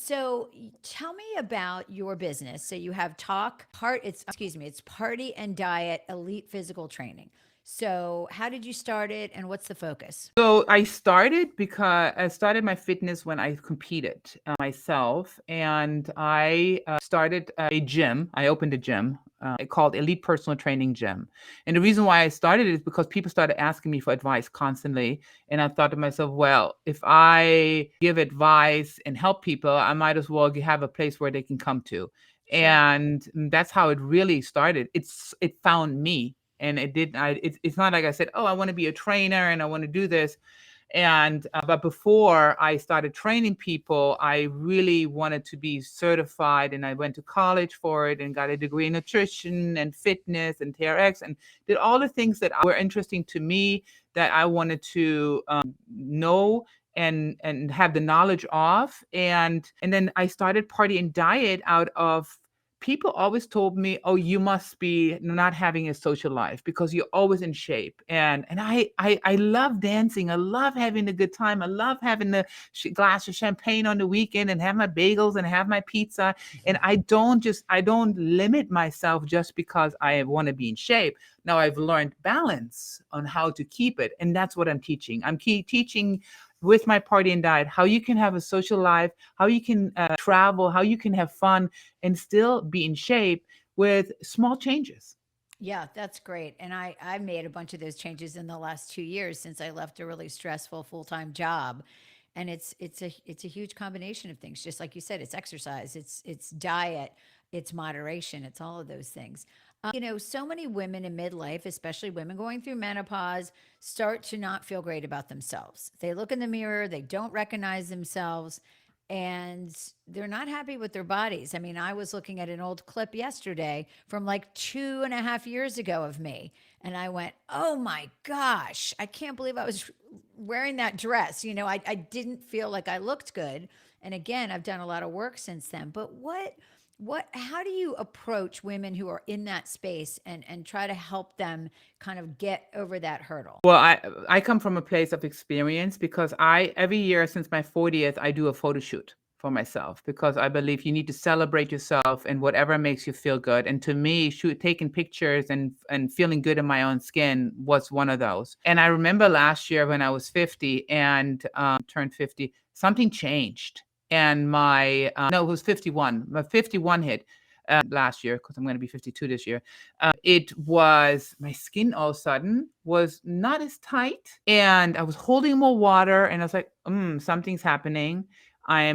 So tell me about your business. So you have it's Party and Diet Elite Physical Training. So how did you start it and what's the focus? So I started because I started my fitness when I competed myself, and I started a gym. I opened a gym called Elite Personal Training Gym, and the reason why I started it is because people started asking me for advice constantly, and I thought to myself, well, if I give advice and help people, I might as well have a place where they can come to, Sure. and that's how it really started. It found me, and it's not like I said, oh, I want to be a trainer and I want to do this. And but before I started training people, I really wanted to be certified, and I went to college for it and got a degree in nutrition and fitness and TRX, and did all the things that were interesting to me, that I wanted to know and have the knowledge of. And then I started Party and Diet out of, people always told me, "Oh, you must be not having a social life because you're always in shape." And I love dancing. I love having a good time. I love having the glass of champagne on the weekend and have my bagels and have my pizza. And I don't limit myself just because I want to be in shape. Now I've learned balance on how to keep it, and that's what I'm teaching. Teaching with my Party and Diet how you can have a social life, how you can travel, how you can have fun and still be in shape with small changes. Yeah, that's great. And I made a bunch of those changes in the last 2 years since I left a really stressful full-time job. And it's a huge combination of things. Just like you said, it's exercise, it's diet, it's moderation, it's all of those things. So many women in midlife, especially women going through menopause, start to not feel great about themselves. They look in the mirror, they don't recognize themselves, and they're not happy with their bodies. I mean, I was looking at an old clip yesterday from like 2.5 years ago of me, and I went, oh my gosh, I can't believe I was wearing that dress. I didn't feel like I looked good. And again, I've done a lot of work since then. But how do you approach women who are in that space and try to help them kind of get over that hurdle? Well, I come from a place of experience because I every year since my 40th I do a photo shoot for myself because I believe you need to celebrate yourself and whatever makes you feel good. And to me, taking pictures and feeling good in my own skin was one of those. And I remember last year when I was 50 and turned 50, something changed. And my no, it was 51. My 51 hit last year because I'm going to be 52 this year. It was my skin all of a sudden was not as tight, and I was holding more water, and I was like, something's happening. I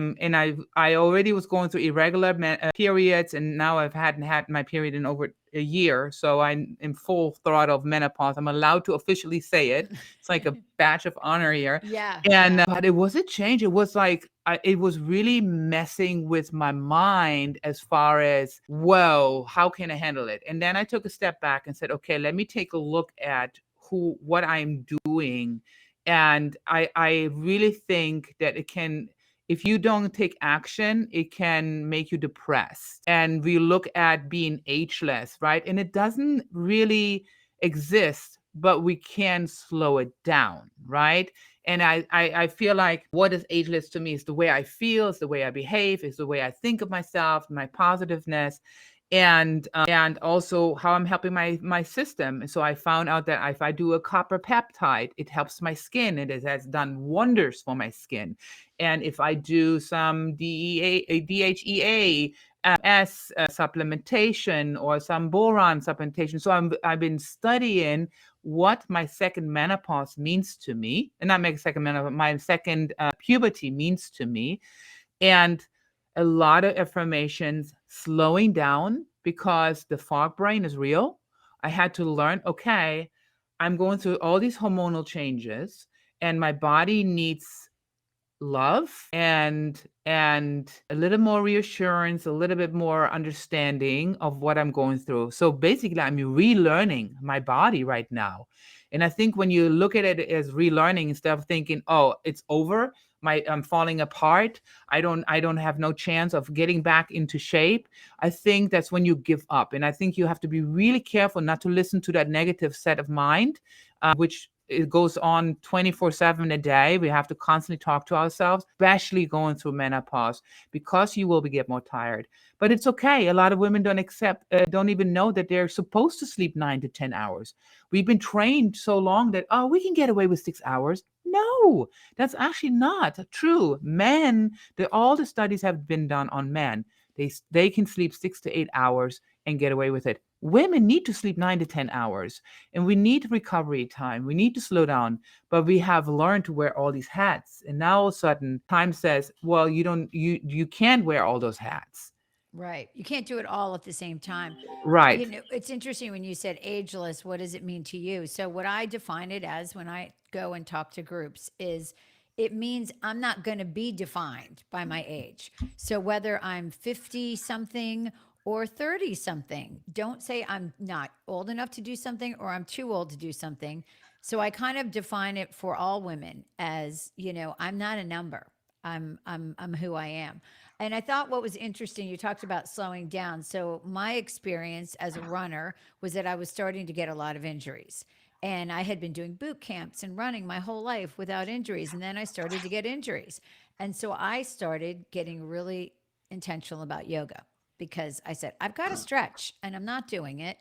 already was going through irregular periods, and now I've hadn't had my period in over a year, so I'm in full throttle of menopause. I'm allowed to officially say it. It's like a badge of honor here. Yeah, And yeah. but it was a change. It was like it was really messing with my mind as far as, whoa, how can I handle it? And then I took a step back and said, okay, let me take a look at what I'm doing. And I really think that it can, if you don't take action, it can make you depressed. And we look at being ageless, right? And it doesn't really exist, but we can slow it down, right? And I feel like what is ageless to me is the way I feel, is the way I behave, is the way I think of myself, my positiveness, and also how I'm helping my system. And so I found out that if I do a copper peptide, it helps my skin. It has done wonders for my skin. And if I do some DHEA supplementation or some boron supplementation, so I've been studying what my second menopause means to me, and not my second menopause, my second puberty means to me, and a lot of affirmations, slowing down because the fog brain is real. I had to learn, okay, I'm going through all these hormonal changes, and my body needs love and a little more reassurance, a little bit more understanding of what I'm going through. So basically I'm relearning my body right now. And I think when you look at it as relearning instead of thinking, oh, it's over, I'm falling apart, I don't have no chance of getting back into shape, I think that's when you give up. And I think you have to be really careful not to listen to that negative set of mind, which it goes on 24/7 a day. We have to constantly talk to ourselves, especially going through menopause, because you will be get more tired. But it's okay. A lot of women don't even know that they're supposed to sleep 9 to 10 hours. We've been trained so long that, oh, we can get away with 6 hours. No, that's actually not true. Men, all the studies have been done on men. They can sleep 6 to 8 hours and get away with it. Women need to sleep 9 to 10 hours, and we need recovery time. We need to slow down, but we have learned to wear all these hats, and now all of a sudden, time says, well, you can't wear all those hats. Right. You can't do it all at the same time. Right. You know, it's interesting when you said ageless, what does it mean to you? So, what I define it as when I go and talk to groups is it means I'm not going to be defined by my age. So, whether I'm 50 something or 30 something, don't say I'm not old enough to do something or I'm too old to do something. So, I kind of define it for all women as, I'm not a number. I'm who I am. And I thought what was interesting, you talked about slowing down. So my experience as a runner was that I was starting to get a lot of injuries. And I had been doing boot camps and running my whole life without injuries. And then I started to get injuries. And so I started getting really intentional about yoga because I said, I've got to stretch and I'm not doing it.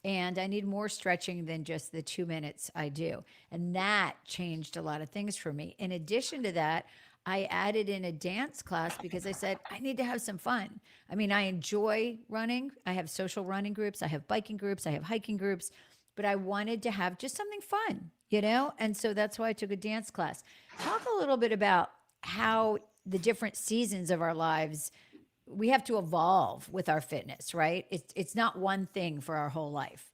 And I need more stretching than just the 2 minutes I do. And that changed a lot of things for me. In addition to that, I added in a dance class because I said, I need to have some fun. I mean, I enjoy running. I have social running groups, I have biking groups, I have hiking groups, but I wanted to have just something fun. And so that's why I took a dance class. Talk a little bit about how the different seasons of our lives we have to evolve with our fitness, right? It's not one thing for our whole life.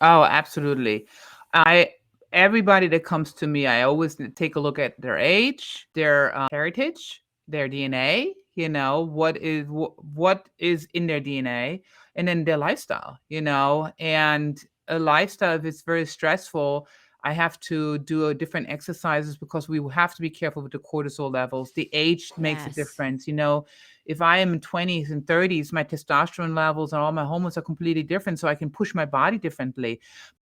Oh, absolutely. I Everybody that comes to me, I always take a look at their age, their heritage, their DNA. What is in their DNA, and then their lifestyle. And a lifestyle, if it's very stressful, I have to do a different exercises because we have to be careful with the cortisol levels. The age makes a Yes. difference. If I am in 20s and 30s, my testosterone levels and all my hormones are completely different, so I can push my body differently.